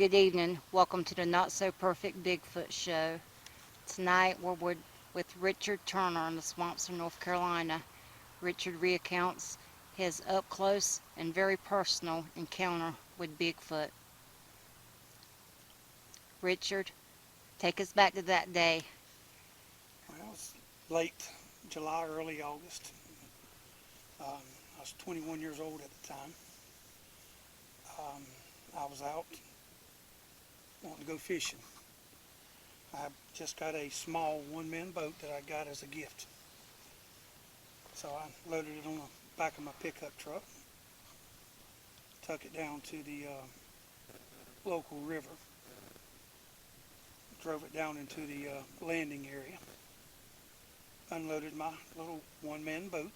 good evening. Welcome to the Not So Perfect Bigfoot Show. Tonight we're with Richard Turner in the swamps of North Carolina. Richard recounts his up close and very personal encounter with Bigfoot. Richard, take us back to that day. Well, it was late July, early August. I was 21 years old at the time. I was out wanting to go fishing. I just got a small one-man boat that I got as a gift. So I loaded it on the back of my pickup truck, took it down to the local river, drove it down into the landing area, unloaded my little one-man boat,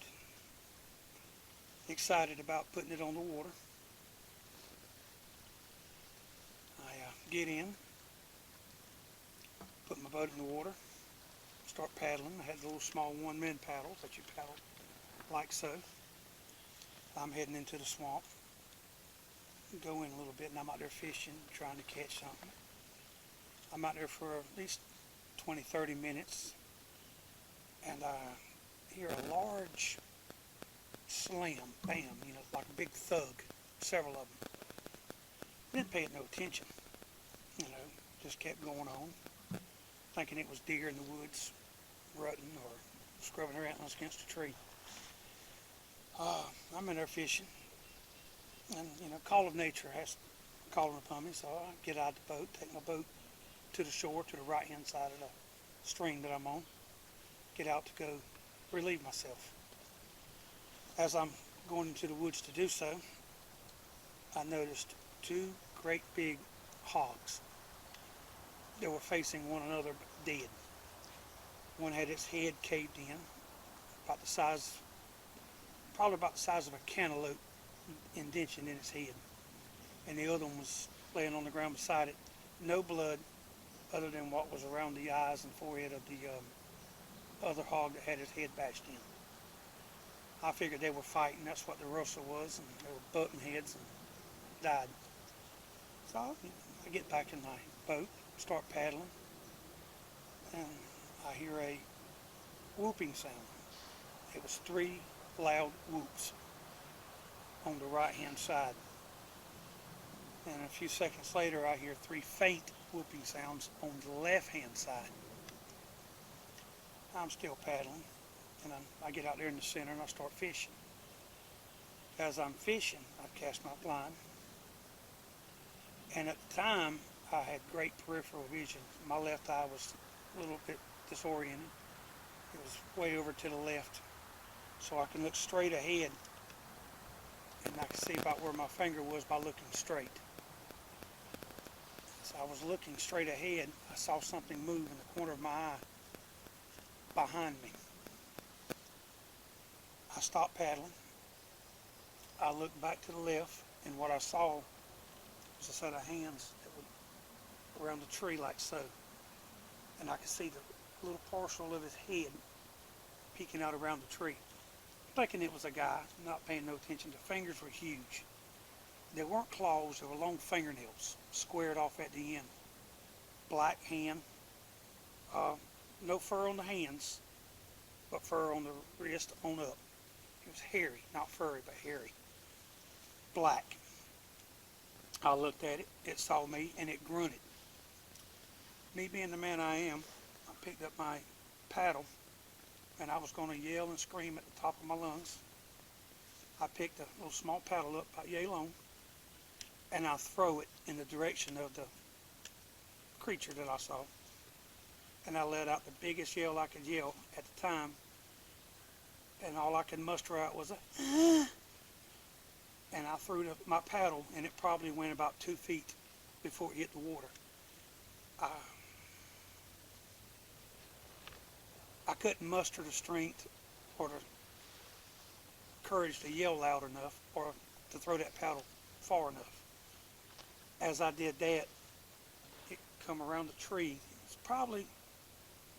excited about putting it on the water. I get in, put my boat in the water, start paddling. I had the little small one-man paddles that you paddle like so. I'm heading into the swamp, go in a little bit, and I'm out there fishing, trying to catch something. I'm out there for at least 20-30 minutes, and I hear a large slam, bam, like a big thug, several of them. Didn't pay it no attention, just kept going on, thinking it was deer in the woods, rutting or scrubbing their antlers against a tree. I'm in there fishing, and call of nature has calling upon me, so I get out of the boat, take my boat to the shore, to the right-hand side of the stream that I'm on, get out to go relieve myself. As I'm going into the woods to do so, I noticed two great big hogs. They were facing one another but dead. One had its head caved in, probably about the size of a cantaloupe, indention in its head. And the other one was laying on the ground beside it. No blood other than what was around the eyes and forehead of the other hog that had his head bashed in. I figured they were fighting. That's what the rustle was, and they were butting heads and died. So I get back in my boat, start paddling, and I hear a whooping sound. It was three loud whoops on the right-hand side. And a few seconds later, I hear three faint whooping sounds on the left-hand side. I'm still paddling, and I get out there in the center and I start fishing. As I'm fishing, I cast my blind, and at the time, I had great peripheral vision. My left eye was a little bit disoriented. It was way over to the left, so I can look straight ahead, and I can see about where my finger was by looking straight. So I was looking straight ahead. I saw something move in the corner of my eye behind me. I stopped paddling. I looked back to the left, and what I saw was a set of hands that were around the tree like so. And I could see the little parcel of his head peeking out around the tree. Thinking it was a guy, not paying no attention. The fingers were huge. They weren't claws, they were long fingernails, squared off at the end. Black hand, no fur on the hands, but fur on the wrist on up. It was hairy, not furry, but hairy. Black. I looked at it, it saw me, and it grunted. Me being the man I am, I picked up my paddle, and I was going to yell and scream at the top of my lungs. I picked a little small paddle up about yay long, and I throw it in the direction of the creature that I saw. And I let out the biggest yell I could yell at the time, and all I could muster out was a and I threw my paddle, and it probably went about 2 feet before it hit the water. I couldn't muster the strength or the courage to yell loud enough or to throw that paddle far enough. As I did that, it come around the tree. The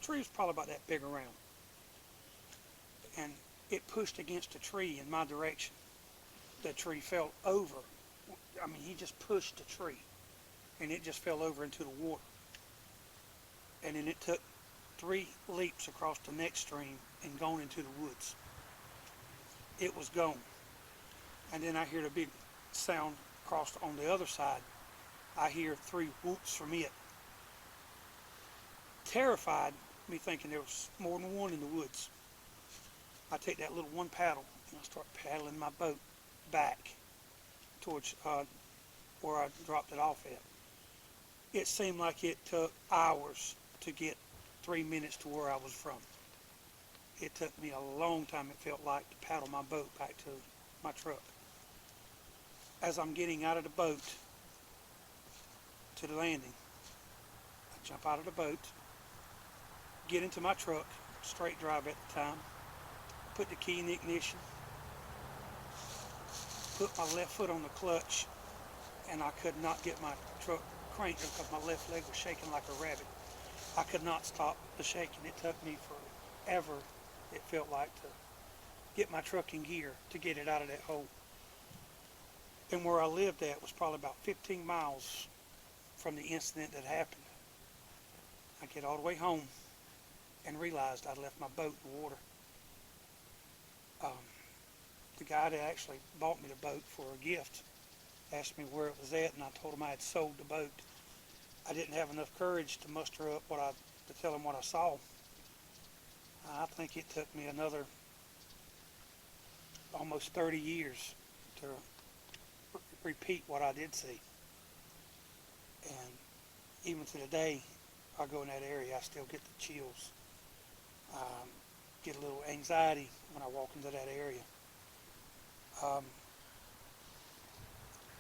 tree was probably about that big around. And it pushed against a tree in my direction. The tree fell over. I mean, he just pushed the tree. and it just fell over into the water. And then it took 3 leaps across the next stream and gone into the woods. It was gone. And then I hear the big sound across on the other side. I hear 3 whoops from it. Terrified, me thinking there was more than one in the woods. I take that little one paddle and I start paddling my boat back towards where I dropped it off at. It seemed like it took hours to get 3 minutes to where I was from. It took me a long time, it felt like, to paddle my boat back to my truck. As I'm getting out of the boat to the landing, I jump out of the boat, get into my truck, straight drive at the time, put the key in the ignition, put my left foot on the clutch, and I could not get my truck cranked because my left leg was shaking like a rabbit. I could not stop the shaking. It took me forever, it felt like, to get my truck in gear to get it out of that hole. And where I lived at was probably about 15 miles from the incident that happened. I get all the way home and realized I'd left my boat in the water. The guy that actually bought me the boat for a gift asked me where it was at, and I told him I had sold the boat. I didn't have enough courage to muster up to tell him what I saw. I think it took me another almost 30 years to repeat what I did see. And even to the day I go in that area, I still get the chills. Get a little anxiety when I walk into that area.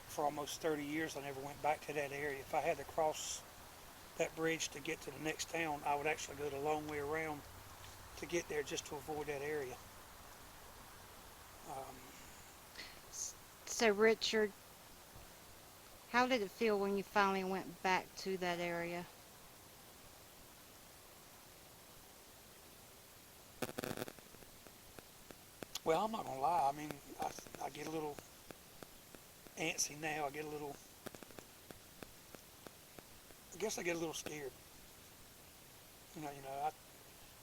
For almost 30 years, I never went back to that area. If I had to cross that bridge to get to the next town, I would actually go the long way around to get there just to avoid that area. So Richard, how did it feel when you finally went back to that area? Well, I'm not going to lie. I mean, I get a little antsy now. I guess I get a little scared.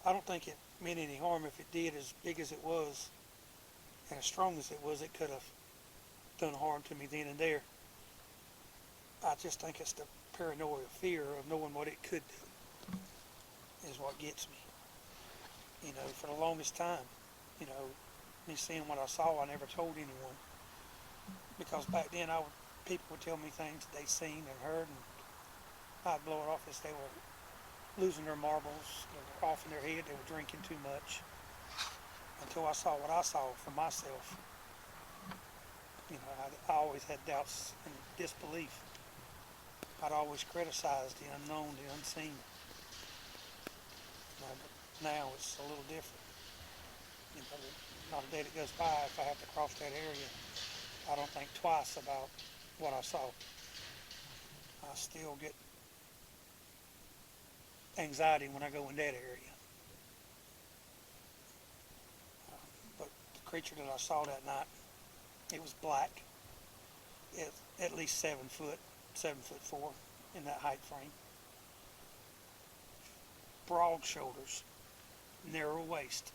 I don't think it meant any harm. If it did, as big as it was and as strong as it was, it could have done harm to me then and there. I just think it's the paranoia, fear of knowing what it could do is what gets me. For the longest time, me seeing what I saw, I never told anyone. Because back then, people would tell me things that they'd seen and heard, and I'd blow it off as they were losing their marbles, they were off in their head, they were drinking too much. Until I saw what I saw for myself. I always had doubts and disbelief. I'd always criticized the unknown, the unseen. But now it's a little different. Not a day that goes by, if I have to cross that area, I don't think twice about what I saw. I still get anxiety when I go in that area. But the creature that I saw that night, it was black. At least 7 foot, 7'4" in that height frame. Broad shoulders, narrow waist,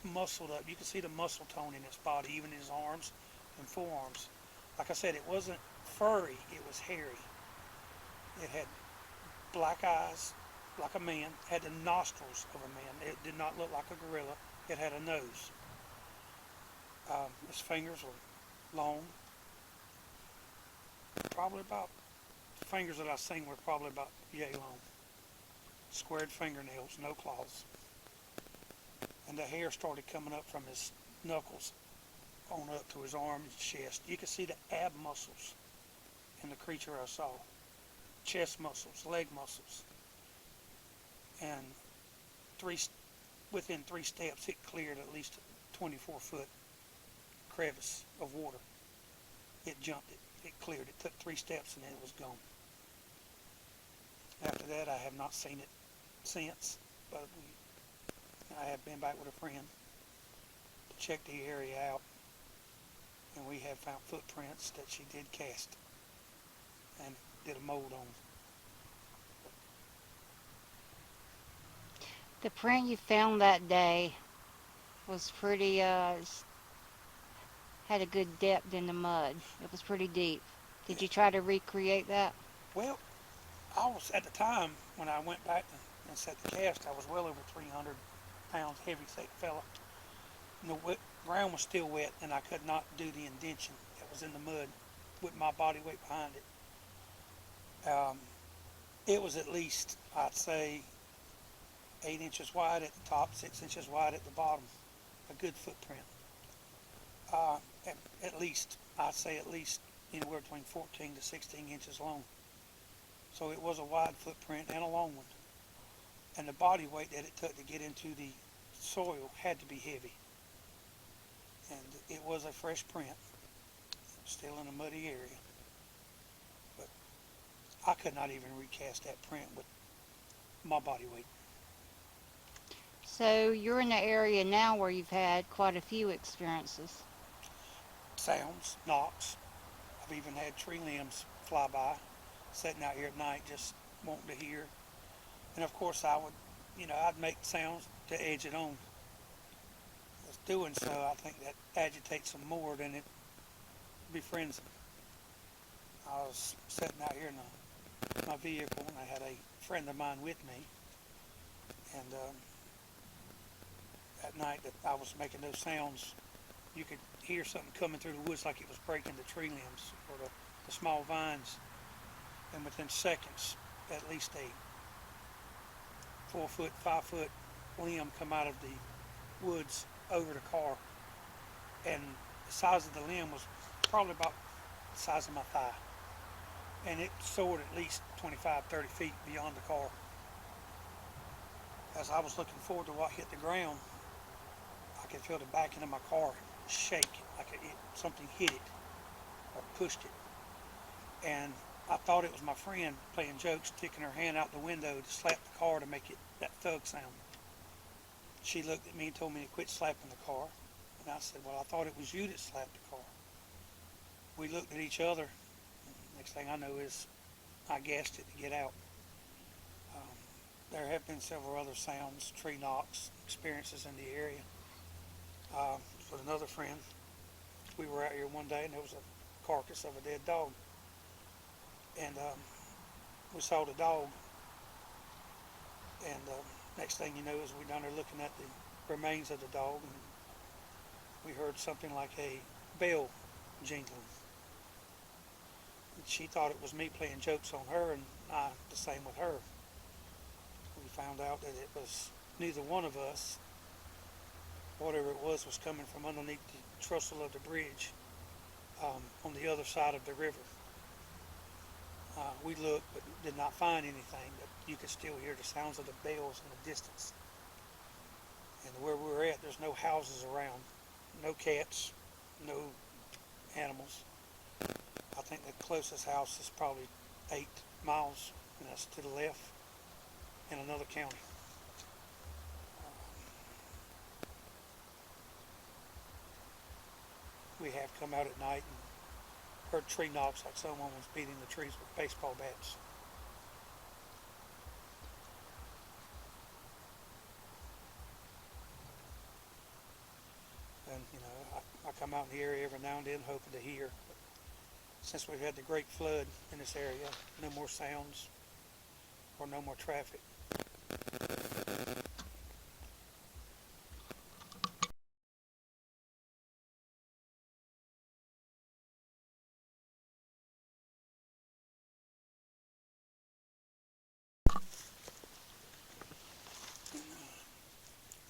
muscled up. You can see the muscle tone in its body, even in his arms and forearms. Like I said, it wasn't furry, it was hairy. It had black eyes, like a man, had the nostrils of a man. It did not look like a gorilla. It had a nose. His fingers were long. The fingers that I seen were probably about yay long. Squared fingernails, no claws. And the hair started coming up from his knuckles on up to his arm and chest. You could see the ab muscles in the creature I saw. Chest muscles, leg muscles. And within 3 steps, it cleared at least a 24-foot crevice of water. It jumped it. It cleared. It took 3 steps and then it was gone. After that, I have not seen it since, but I have been back with a friend to check the area out, and we have found footprints that she did cast. And did a mold on. The print you found that day was pretty, had a good depth in the mud. It was pretty deep. Did Yeah. you try to recreate that? Well, I was at the time when I went back and set the cast, I was well over 300 pounds, heavy, thick fella. And the ground was still wet, and I could not do the indention that was in the mud with my body weight behind it. It was at least, I'd say, 8 inches wide at the top, 6 inches wide at the bottom. A good footprint. Uh, at least, I'd say at least anywhere between 14 to 16 inches long. So it was a wide footprint and a long one. And the body weight that it took to get into the soil had to be heavy. And it was a fresh print, still in a muddy area. But I could not even recast that print with my body weight. So you're in the area now where you've had quite a few experiences. Sounds, knocks. I've even had tree limbs fly by, sitting out here at night just wanting to hear. And of course I would, I'd make sounds to edge it on. As doing so, I think that agitates them more than it befriends them. I was sitting out here in my vehicle, and I had a friend of mine with me. And that night that I was making those sounds, you could hear something coming through the woods like it was breaking the tree limbs or the small vines. And within seconds, at least a 4 foot, 5 foot limb come out of the woods over the car. And the size of the limb was probably about the size of my thigh. And it soared at least 25, 30 feet beyond the car. As I was looking forward to what hit the ground, I could feel the back end of my car shake, like something hit it or pushed it. And I thought it was my friend playing jokes, sticking her hand out the window to slap the car to make it that thug sound. She looked at me and told me to quit slapping the car. And I said, well, I thought it was you that slapped the car. We looked at each other. Next thing I know is I gassed it to get out. There have been several other sounds, tree knocks, experiences in the area. With another friend, we were out here one day and there was a carcass of a dead dog. And we saw the dog. And next thing you know is we down there looking at the remains of the dog, and we heard something like a bell jingling. And she thought it was me playing jokes on her, and I the same with her. We found out that it was neither one of us. Whatever it was coming from underneath the trestle of the bridge on the other side of the river. We looked but did not find anything, but you could still hear the sounds of the bells in the distance. And where we were at, there's no houses around, no cats, no animals. I think the closest house is probably 8 miles, and that's to the left in another county. We have come out at night and heard tree knocks like someone was beating the trees with baseball bats. And I come out in the area every now and then hoping to hear. But since we've had the great flood in this area, no more sounds or no more traffic.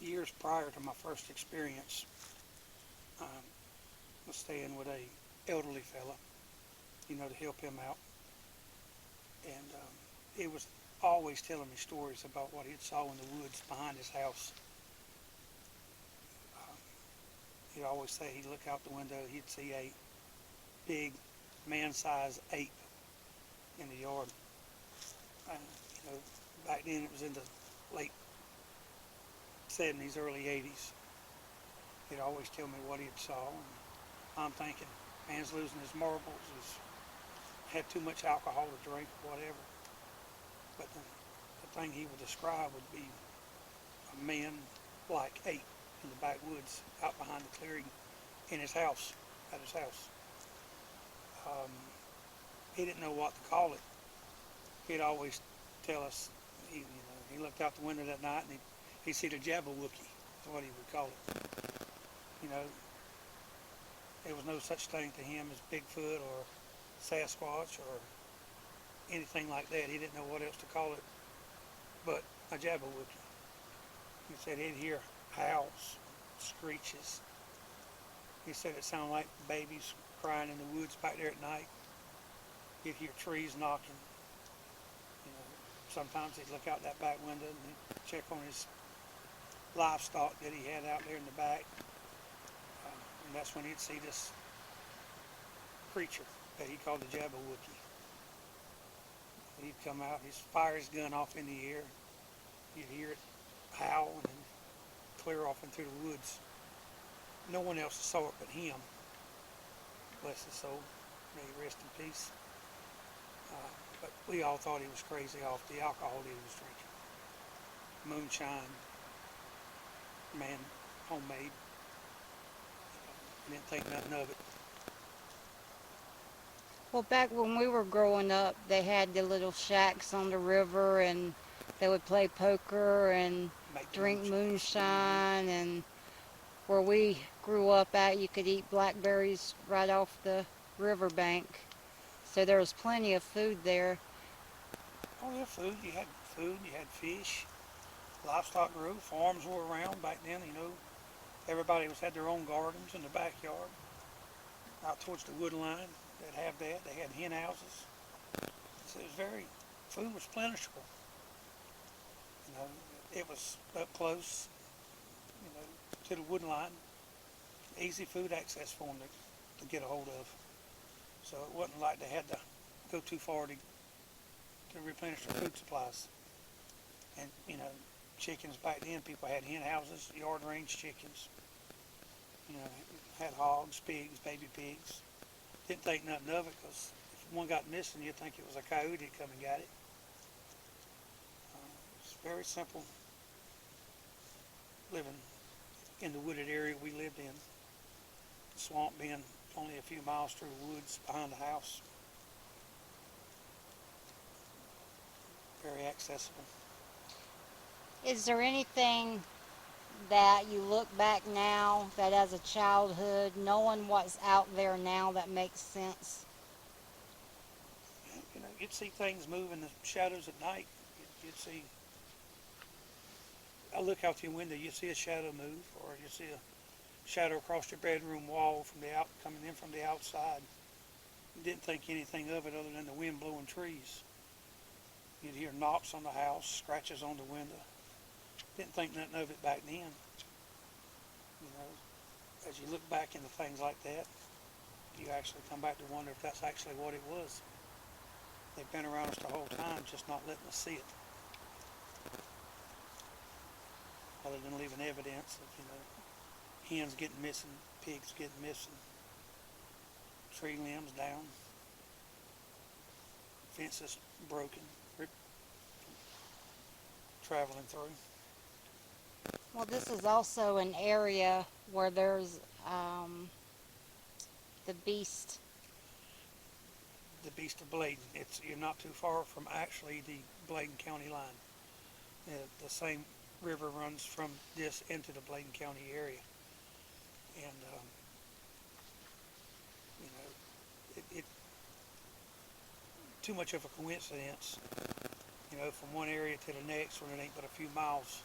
Years prior to my first experience, I was staying with a elderly fella, to help him out. And he was always telling me stories about what he saw in the woods behind his house. He'd always say he'd look out the window, he'd see a big man-sized ape in the yard. And, back then it was in the late 70s, early 80s. He'd always tell me what he saw. And I'm thinking, man's losing his marbles, his had too much alcohol to drink or whatever. But the thing he would describe would be a man like 8 in the backwoods out behind the clearing in his house, at his house. Um, he didn't know what to call it. He'd always tell us, he looked out the window that night and he'd see the Jabberwocky, is what he would call it. You know, there was no such thing to him as Bigfoot or Sasquatch or anything like that. He didn't know what else to call it but a Jabberwocky. He said he'd hear howls, screeches. He said it sounded like babies crying in the woods back there at night. He'd hear trees knocking. You know, sometimes he'd look out that back window and he'd check on his livestock that he had out there in the back. And that's when he'd see this creature that he called the Jabberwocky. He'd come out, he'd fire his gun off in the air. You'd hear it howl and then clear off into the woods. No one else saw it but him. Bless his soul. May he rest in peace. But we all thought he was crazy off the alcohol that he was drinking. Moonshine, man, homemade. Didn't think nothing of it. Well, back when we were growing up, they had the little shacks on the river, and they would play poker and drink moonshine, and where we grew up at, you could eat blackberries right off the riverbank. So there was plenty of food there. Oh yeah, food. You had fish, livestock grew, farms were around back then, you know. Everybody had their own gardens in the backyard. Out towards the wood line, they'd have that. They had hen houses. So it was food was plentiful. You know, it was up close, you know, to the wood line. Easy food access for them to get a hold of. So it wasn't like they had to go too far to replenish their food supplies. And, you know, chickens back then, people had hen houses, yard range chickens. You know, had hogs, pigs, baby pigs. Didn't think nothing of it because if one got missing, you'd think it was a coyote that come and got it. It's very simple living in the wooded area we lived in. The swamp being only a few miles through the woods behind the house. Very accessible. Is there anything that you look back now that as a childhood, knowing what's out there now, that makes sense? You know, you'd see things move in the shadows at night. You'd see, I look out your window, you see a shadow move, or you see a shadow across your bedroom wall coming in from the outside. You didn't think anything of it other than the wind blowing trees. You'd hear knocks on the house, scratches on the window. Didn't think nothing of it back then. You know, as you look back into things like that, you actually come back to wonder if that's actually what it was. They've been around us the whole time, just not letting us see it. Other than leaving evidence of, you know, hens getting missing, pigs getting missing, tree limbs down, fences broken, traveling through. Well, this is also an area where there's the beast. The beast of Bladen. You're not too far from actually the Bladen County line. The same river runs from this into the Bladen County area. And, you know, it too much of a coincidence, you know, from one area to the next when it ain't but a few miles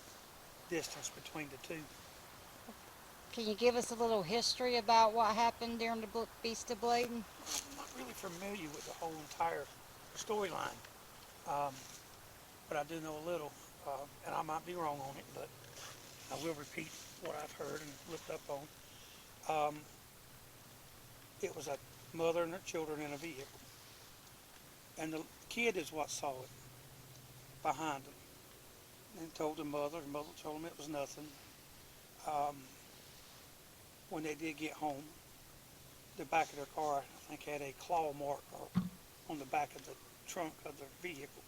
distance between the two. Can you give us a little history about what happened during the Beast of Bladen? I'm not really familiar with the whole entire storyline, but I do know a little, and I might be wrong on it, but I will repeat what I've heard and looked up on. It was a mother and her children in a vehicle, and the kid is what saw it behind them, and told the mother told them it was nothing. When they did get home, the back of their car, I think, had a claw mark or on the back of the trunk of the vehicle.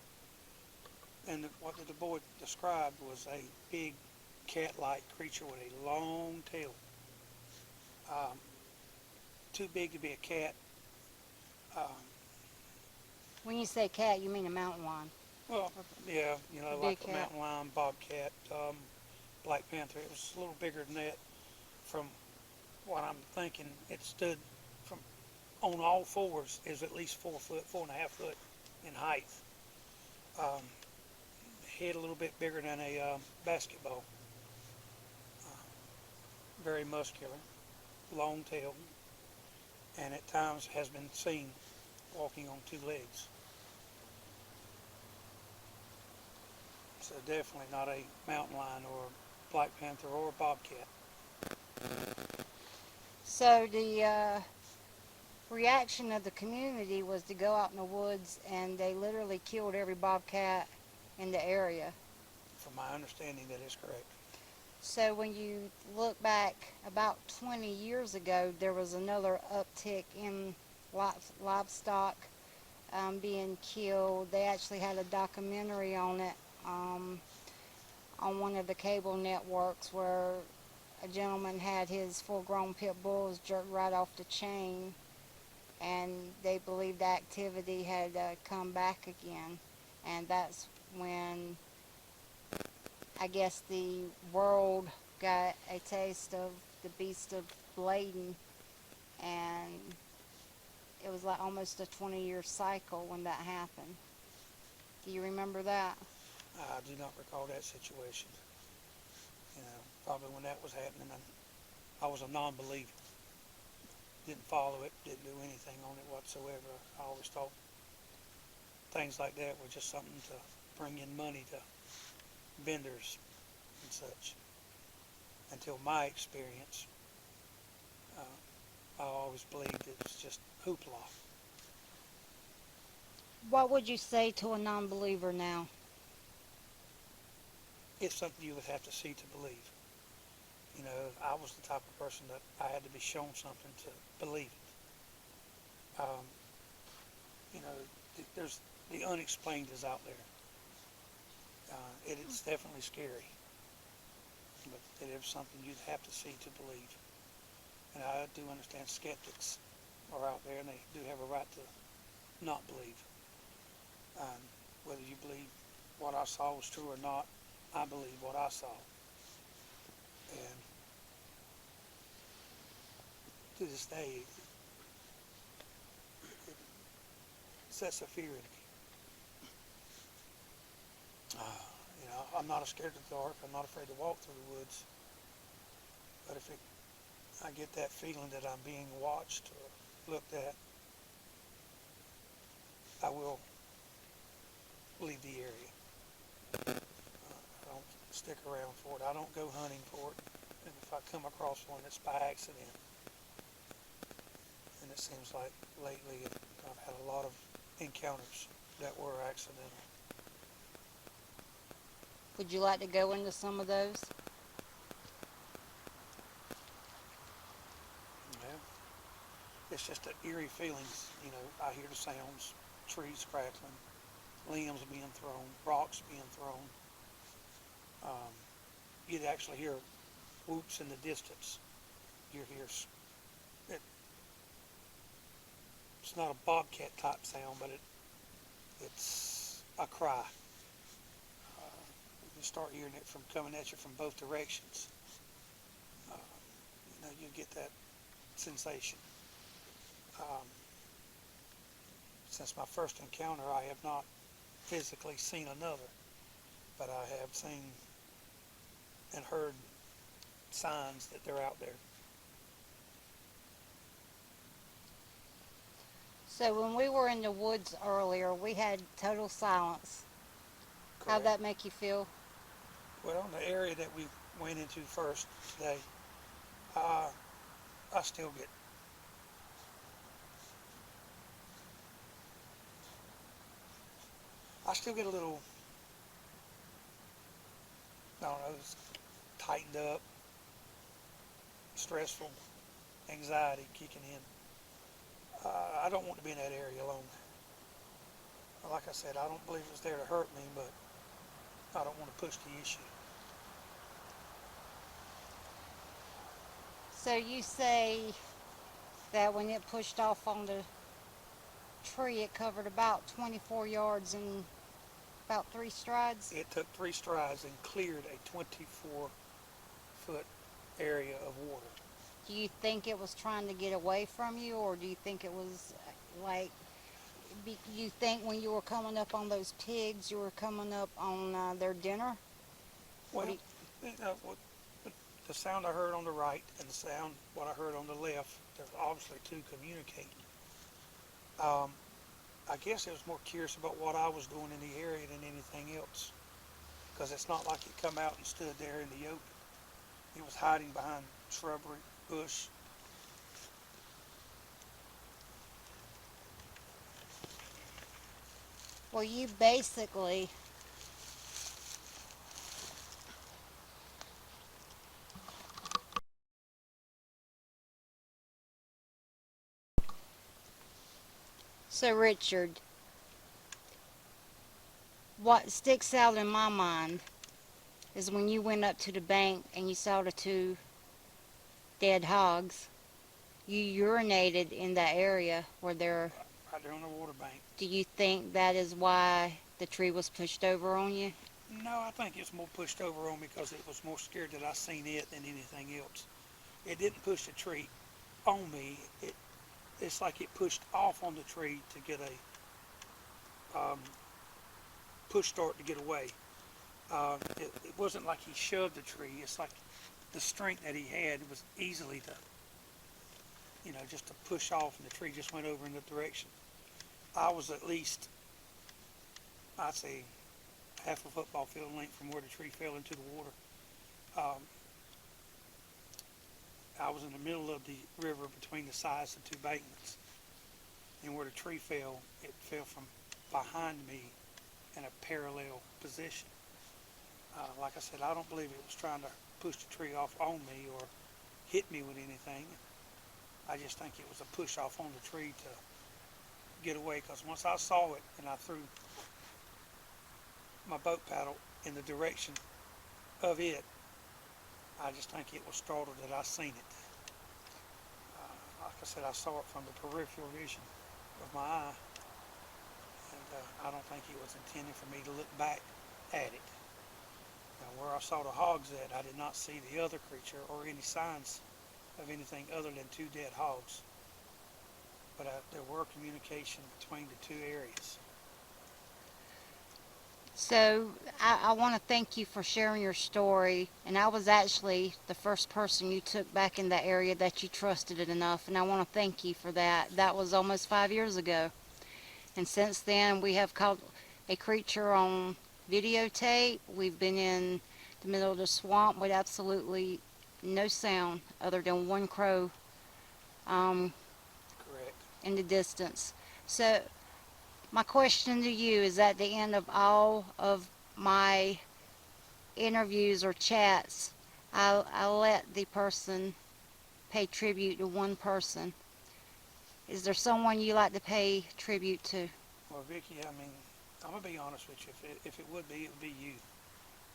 And what the boy described was a big cat-like creature with a long tail. Um, Too big to be a cat. Um, When you say cat, you mean a mountain lion? well, yeah, you know, A like big a cat. mountain lion, bobcat, black panther. It was a little bigger than that. From what I'm thinking, it stood from on all fours, is at least 4 foot, 4.5 foot in height. Um, Head a little bit bigger than a basketball. Very muscular, long tail, and at times has been seen walking on 2 legs. So definitely not a mountain lion or a black panther or a bobcat. So the reaction of the community was to go out in the woods, and they literally killed every bobcat in the area. From my understanding, that is correct. So when you look back about 20 years ago, there was another uptick in livestock being killed. They actually had a documentary on it on one of the cable networks where a gentleman had his full-grown pit bulls jerked right off the chain, and they believed the activity had come back again. And that's when I guess the world got a taste of the beast of Bladen, and it was like almost a 20-year cycle when that happened. Do you remember that? I do not recall that situation. You know, probably when that was happening, I was a non-believer. Didn't follow it, didn't do anything on it whatsoever. I always thought things like that were just something to bring in money to vendors and such. Until my experience, I always believed it was just hoopla. What would you say to a non-believer now? It's something you would have to see to believe. You know, I was the type of person that I had to be shown something to believe it. You know, there's the unexplained is out there. It's definitely scary, but it is something you'd have to see to believe. And I do understand skeptics are out there, and they do have a right to not believe. Whether you believe what I saw was true or not, I believe what I saw. And to this day, it sets a fear in me. You know, I'm not scared of the dark. I'm not afraid to walk through the woods. But if I get that feeling that I'm being watched or looked at, I will leave the area. I don't stick around for it. I don't go hunting for it. And if I come across one, it's by accident. And it seems like lately I've had a lot of encounters that were accidental. Would you like to go into some of those? Yeah. It's just an eerie feelings. You know, I hear the sounds, trees crackling, limbs being thrown, rocks being thrown. You'd actually hear whoops in the distance. You hear it's not a bobcat type sound, but it's a cry. You start hearing it from coming at you from both directions. You know, you get that sensation. Um, since my first encounter, I have not physically seen another, but I have seen and heard signs that they're out there. So when we were in the woods earlier, we had total silence. How'd Correct. that make you feel? Well, in the area that we went into first today, uh, I still get a little, I don't know, it's tightened up, stressful, anxiety kicking in. I don't want to be in that area alone. Like I said, I don't believe it was there to hurt me, but I don't want to push the issue. So you say that when it pushed off on the tree, it covered about 24 yards in about 3 strides? It took 3 strides and cleared a 24-foot area of water. Do you think it was trying to get away from you, or do you think it was like, you think when you were coming up on those pigs, you were coming up on their dinner? Well, the sound I heard on the right and the sound what I heard on the left, there's obviously two communicating. I guess I was more curious about what I was doing in the area than anything else, because it's not like it come out and stood there in the open. It was hiding behind shrubbery, bush. Well, you basically, so Richard, what sticks out in my mind is when you went up to the bank and you saw the 2 dead hogs, you urinated in that area where they're. Right there on the water bank. Do you think that is why the tree was pushed over on you? No, I think it's more pushed over on me because it was more scared that I seen it than anything else. It didn't push the tree on me. It's like it pushed off on the tree to get a push start to get away. It wasn't like he shoved the tree. It's like the strength that he had was easily to, just to push off, and the tree just went over in the direction. I was at least, I'd say, half a football field length from where the tree fell into the water. I was in the middle of the river between the sides of 2 bankments, and where the tree fell, it fell from behind me in a parallel position. Like I said, I don't believe it was trying to push the tree off on me or hit me with anything. I just think it was a push off on the tree to get away, because once I saw it and I threw my boat paddle in the direction of it, I just think it was startled that I seen it. Like I said, I saw it from the peripheral vision of my eye, and I don't think it was intended for me to look back at it. Now, where I saw the hogs at, I did not see the other creature or any signs of anything other than 2 dead hogs. But there were communication between the 2 areas. So I want to thank you for sharing your story, and I was actually the first person you took back in that area that you trusted it enough, and I want to thank you for that. That was almost 5 years ago, and since then we have caught a creature on videotape. We've been in the middle of the swamp with absolutely no sound other than 1 crow Correct. in the distance. So my question to you is, at the end of all of my interviews or chats, I let the person pay tribute to one person. Is there someone you like to pay tribute to? Well, Vicki, I mean, I'm going to be honest with you. If it would be you.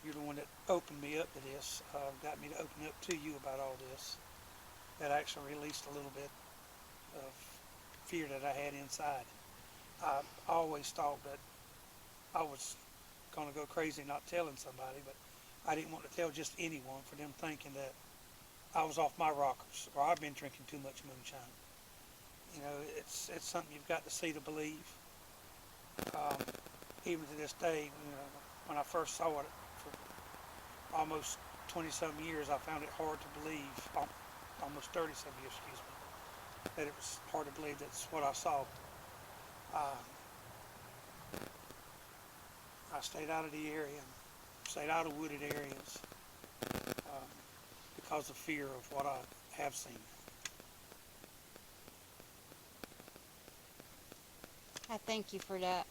You're the one that opened me up to this, got me to open up to you about all this. That actually released a little bit of fear that I had inside. I always thought that I was going to go crazy not telling somebody, but I didn't want to tell just anyone for them thinking that I was off my rockers or I've been drinking too much moonshine. It's something you've got to see to believe. Even to this day, when I first saw it for almost 20-some years, I found it hard to believe, almost 30-some years, excuse me, that it was hard to believe that's what I saw. I stayed out of the area, stayed out of wooded areas because of fear of what I have seen. I thank you for that.